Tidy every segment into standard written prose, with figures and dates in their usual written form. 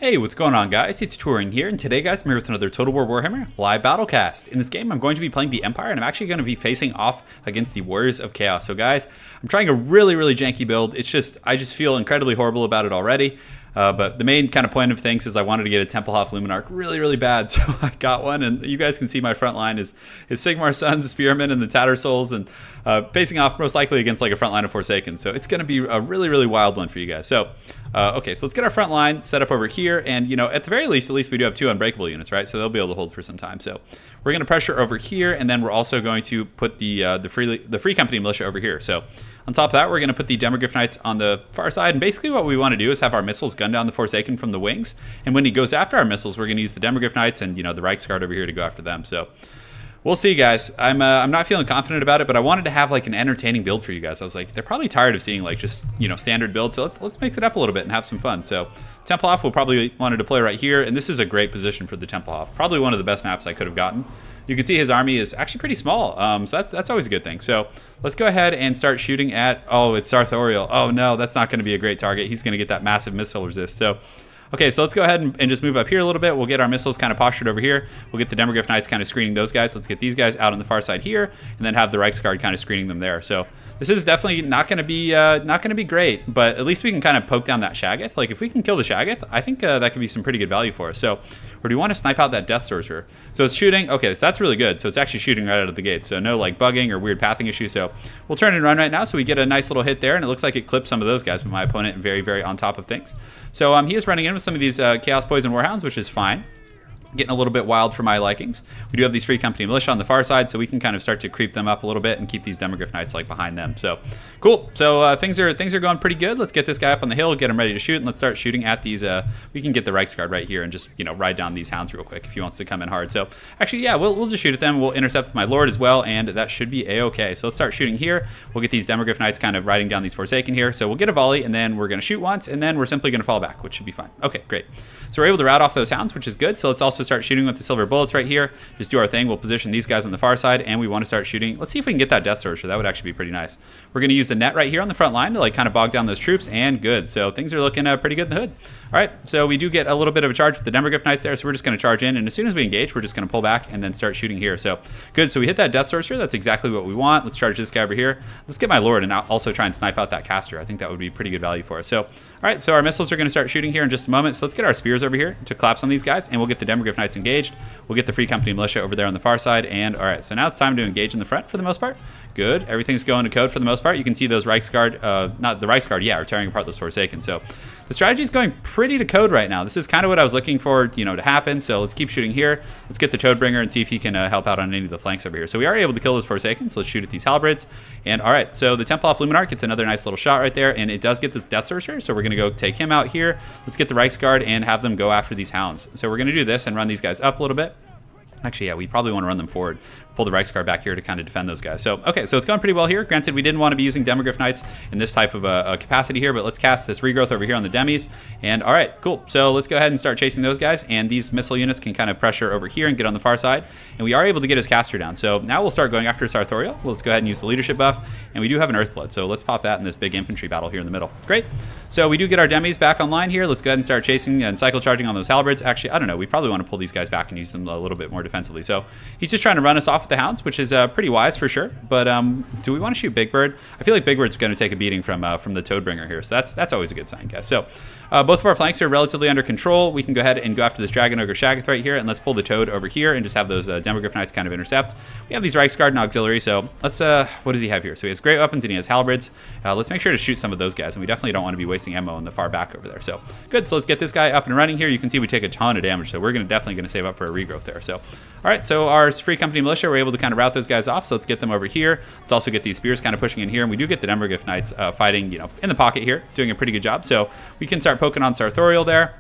Hey, what's going on, guys? It's Turin here, and today, guys, I'm here with another Total War Warhammer live battlecast. In this game, I'm going to be playing the Empire, and I'm actually going to be facing off against the Warriors of Chaos. So, guys, I'm trying a really janky build. I just feel incredibly horrible about it already. But the main kind of point of things is I wanted to get a Temple HOFF Luminarch really bad, so I got one, and you guys can see my front line is Sigmar's Sons, the Spearmen, and the Tattersouls, and facing off most likely against like a front line of Forsaken. So it's going to be a really wild one for you guys. So, okay, so let's get our front line set up over here, and you know, at the very least, at least we do have 2 unbreakable units, right? So they'll be able to hold for some time. So we're going to pressure over here, and then we're also going to put the Free Company Militia over here. So on top of that, we're going to put the Demogryph Knights on the far side, and basically what we want to do is have our missiles gun down the Forsaken from the wings, and when he goes after our missiles, we're going to use the Demogryph Knights and, you know, the Reichsguard over here to go after them. So we'll see, guys. I'm not feeling confident about it, but I wanted to have like an entertaining build for you guys. I was like, they're probably tired of seeing like just, you know, standard build, so let's mix it up a little bit and have some fun. So Temple HOFF will probably want to deploy right here, and this is a great position for the Temple HOFF. Probably one of the best maps I could have gotten. You can see his army is actually pretty small, so that's always a good thing. So let's go ahead and start shooting at, oh, it's Sartorial. Oh no, that's not going to be a great target. He's going to get that massive missile resist. So okay, so let's go ahead and just move up here a little bit. We'll get our missiles kind of postured over here. We'll get the Demogryph Knights kind of screening those guys. Let's get these guys out on the far side here, and then have the Reichsguard kind of screening them there. So this is definitely not going to be great, but at least we can kind of poke down that Shaggoth. Like if we can kill the Shaggoth, I think that could be some pretty good value for us. So, or do we want to snipe out that Death Sorcerer? So it's shooting. Okay, so that's really good. So it's actually shooting right out of the gate. So no like bugging or weird pathing issue. So we'll turn and run right now. So we get a nice little hit there, and it looks like it clips some of those guys, but my opponent very on top of things. So he is running in with some of these Chaos Poison Warhounds, which is fine. Getting a little bit wild for my likings. We do have these Free Company Militia on the far side, so we can kind of start to creep them up a little bit and keep these Demogryph Knights like behind them. So cool. So things are going pretty good. Let's get this guy up on the hill, get him ready to shoot, and let's start shooting at these. We can get the Reichsguard right here and just, you know, ride down these hounds real quick if he wants to come in hard. So actually, yeah, we'll just shoot at them. We'll intercept my Lord as well, and that should be a-okay. So let's start shooting here. We'll get these Demogryph Knights kind of riding down these Forsaken here. So we'll get a volley, and then we're going to shoot once, and then we're simply going to fall back, which should be fine. Okay, great. So we're able to rout off those hounds, which is good. So let's also start shooting with the silver bullets right here. Just do our thing. We'll position these guys on the far side, and we want to start shooting. Let's see if we can get that Death Sorcerer. That would actually be pretty nice. We're going to use the net right here on the front line to like kind of bog down those troops, and good. So things are looking pretty good in the hood. All right, so we do get a little bit of a charge with the Demogryph Knights there, so we're just going to charge in, and as soon as we engage, we're just going to pull back and then start shooting here. So good. So we hit that Death Sorcerer. That's exactly what we want. Let's charge this guy over here. Let's get my Lord and also try and snipe out that caster. I think that would be pretty good value for us. So all right, so our missiles are going to start shooting here in just a moment. So let's get our spears over here to collapse on these guys, and we'll get the Demogryph Knights engaged. We'll get the Free Company Militia over there on the far side, and all right, so now it's time to engage in the front for the most part. Good. Everything's going to code for the most part. You can see those Reichsguard, not the Reichsguard, yeah, are tearing apart those Forsaken. So the strategy is going pretty to code right now. This is kind of what I was looking for, you know, to happen. So let's keep shooting here. Let's get the Toadbringer and see if he can help out on any of the flanks over here. So we are able to kill those Forsaken. So let's shoot at these halberds. And all right, so the Temple HOFF Luminarch gets another nice little shot right there, and it does get this Death Sorcerer. So we're going to go take him out here. Let's get the Reichsguard and have them go after these hounds. So we're going to do this and run these guys up a little bit. Actually, yeah, we probably want to run them forward. Pull the Reichsguard back here to kind of defend those guys. So, okay, so it's going pretty well here. Granted, we didn't want to be using Demogryph Knights in this type of capacity here, but let's cast this regrowth over here on the demis. And all right, cool. So let's go ahead and start chasing those guys, and these missile units can kind of pressure over here and get on the far side. And we are able to get his caster down. So now we'll start going after Sartorial. Let's go ahead and use the leadership buff, and we do have an Earthblood. So let's pop that in this big infantry battle here in the middle. Great. So we do get our demis back online here. Let's go ahead and start chasing and cycle charging on those halberds. Actually, I don't know. We probably want to pull these guys back and use them a little bit more defensively. So he's just trying to run us off with the hounds, which is pretty wise for sure. But do we want to shoot Big Bird? I feel like Big Bird's going to take a beating from the Toadbringer here. So that's always a good sign, guys. So both of our flanks are relatively under control. We can go ahead and go after this Dragon Ogre Shaggoth right here, and let's pull the Toad over here and just have those Demogryph Knights kind of intercept. We have these Reichsguard and Auxiliary, so let's, what does he have here? So he has great weapons and he has halberds. Let's make sure to shoot some of those guys, and we definitely don't want to be wasting ammo in the far back over there. So good, so let's get this guy up and running here. You can see we take a ton of damage, so we're definitely going to save up for a regrowth there. So all right, so our Free Company Militia, we're able to kind of rout those guys off, so let's get them over here. Let's also get these spears kind of pushing in here, and we do get the Demogryph Knights fighting, you know, in the pocket here, doing a pretty good job. So we can start poking on Sartorial there.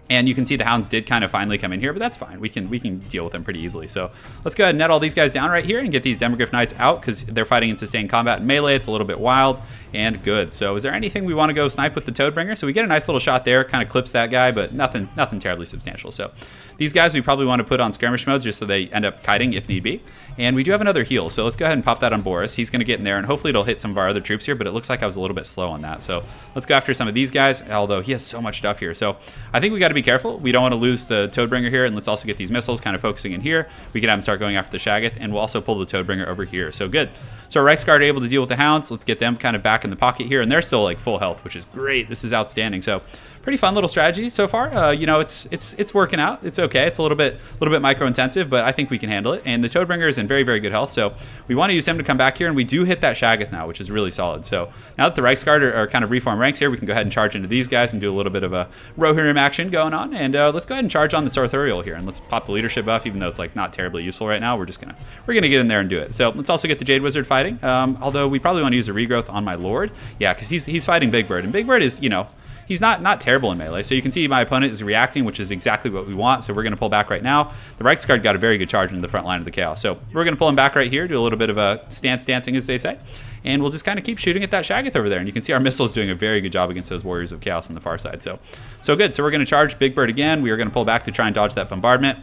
And you can see the hounds did kind of finally come in here, but that's fine. We can deal with them pretty easily. So let's go ahead and net all these guys down right here and get these Demogryph Knights out, because they're fighting in sustained combat and melee. It's a little bit wild and good. So is there anything we want to go snipe with the Toadbringer? So we get a nice little shot there, kind of clips that guy, but nothing terribly substantial. So these guys we probably want to put on skirmish modes just so they end up kiting if need be. And we do have another heal, so let's go ahead and pop that on Boris. He's going to get in there, and hopefully it'll hit some of our other troops here, but it looks like I was a little bit slow on that. So let's go after some of these guys, although he has so much stuff here. So I think we got to be careful. We don't want to lose the Toadbringer here, and let's also get these missiles kind of focusing in here. We can have them start going after the Shaggoth, and we'll also pull the Toadbringer over here. So good. So our Reichsguard are able to deal with the Hounds. Let's get them kind of back in the pocket here, and they're still like full health, which is great. This is outstanding. So pretty fun little strategy so far. You know, it's working out. It's okay. It's a little bit micro intensive, but I think we can handle it. And the Toadbringer is in very, very good health, so we want to use him to come back here, and we do hit that Shaggoth now, which is really solid. So now that the Reichsguard are kind of reformed ranks here, we can go ahead and charge into these guys and do a little bit of a Rohirrim action going on. And let's go ahead and charge on the Sartorial here, and let's pop the leadership buff, even though it's like not terribly useful right now. We're gonna get in there and do it. So let's also get the Jade Wizard fighting. Although we probably want to use a regrowth on my Lord. Yeah, because he's fighting Big Bird, and Big Bird is, you know, he's not terrible in melee. So you can see my opponent is reacting, which is exactly what we want. So we're going to pull back right now. The Reichsguard got a very good charge into the front line of the Chaos. So we're going to pull him back right here, do a little bit of a stance dancing, as they say. And we'll just kind of keep shooting at that Shaggoth over there. And you can see our missiles doing a very good job against those Warriors of Chaos on the far side. So good. So we're going to charge Big Bird again. We are going to pull back to try and dodge that bombardment.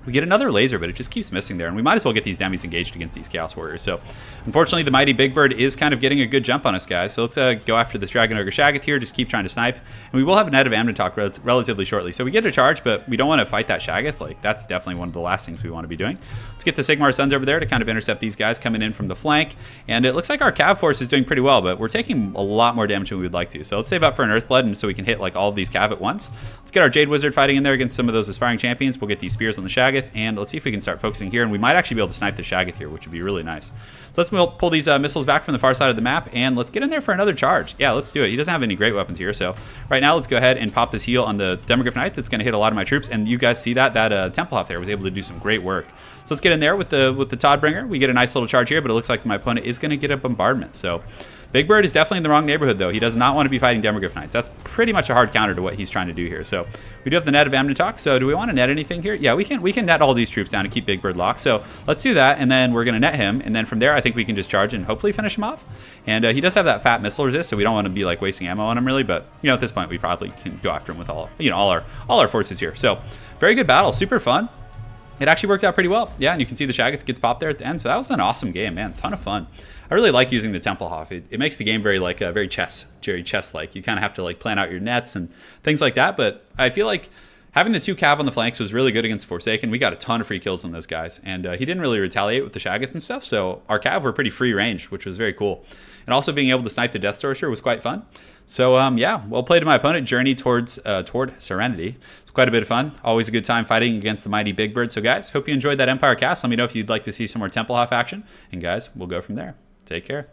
We get another laser, but it just keeps missing there, and we might as well get these demis engaged against these Chaos Warriors. So, unfortunately, the mighty Big Bird is kind of getting a good jump on us, guys. So let's go after this Dragon Ogre Shaggoth here, just keep trying to snipe. And we will have a net of Amnitok relatively shortly. So we get a charge, but we don't want to fight that Shaggoth. Like, that's definitely one of the last things we want to be doing. Let's get the Sigmar Sons over there to kind of intercept these guys coming in from the flank. And it looks like our Cav force is doing pretty well, but we're taking a lot more damage than we would like to. So let's save up for an Earthblood, and so we can hit like all of these Cav at once. Let's get our Jade Wizard fighting in there against some of those aspiring champions. We'll get these spears on the Shaggoth, and let's see if we can start focusing here, and we might actually be able to snipe the Shaggoth here, which would be really nice. So let's pull these missiles back from the far side of the map, and let's get in there for another charge. Yeah, let's do it. He doesn't have any great weapons here, so right now let's go ahead and pop this heal on the Demogryph Knights. It's going to hit a lot of my troops, and you guys see that Temple HOFF there was able to do some great work. So let's get in there with the Toadbringer. We get a nice little charge here, but it looks like my opponent is going to get a bombardment. So Big Bird is definitely in the wrong neighborhood, though. He does not want to be fighting Demogryph Knights. That's pretty much a hard counter to what he's trying to do here. So we do have the net of Amnitok. So do we want to net anything here? Yeah, we can net all these troops down and keep Big Bird locked. So let's do that, and then we're going to net him. And then from there, I think we can just charge and hopefully finish him off. And he does have that fat missile resist, so we don't want to be like wasting ammo on him really. But you know, at this point, we probably can go after him with all our forces here. So very good battle, super fun. It actually worked out pretty well. Yeah, and you can see the Shaggoth gets popped there at the end. So that was an awesome game, man. Ton of fun. I really like using the Temple HOFF. It makes the game very like very chess-like. You kind of have to like plan out your nets and things like that. But I feel like having the two Cav on the flanks was really good against Forsaken. We got a ton of free kills on those guys, and he didn't really retaliate with the Shaggoth and stuff. So our Cav were pretty free range, which was very cool. And also being able to snipe the Death Sorcerer was quite fun. So yeah, well played to my opponent. Journey toward Serenity. It's quite a bit of fun. Always a good time fighting against the mighty Big Bird. So guys, hope you enjoyed that Empire cast. Let me know if you'd like to see some more Temple HOFF action. And guys, we'll go from there. Take care.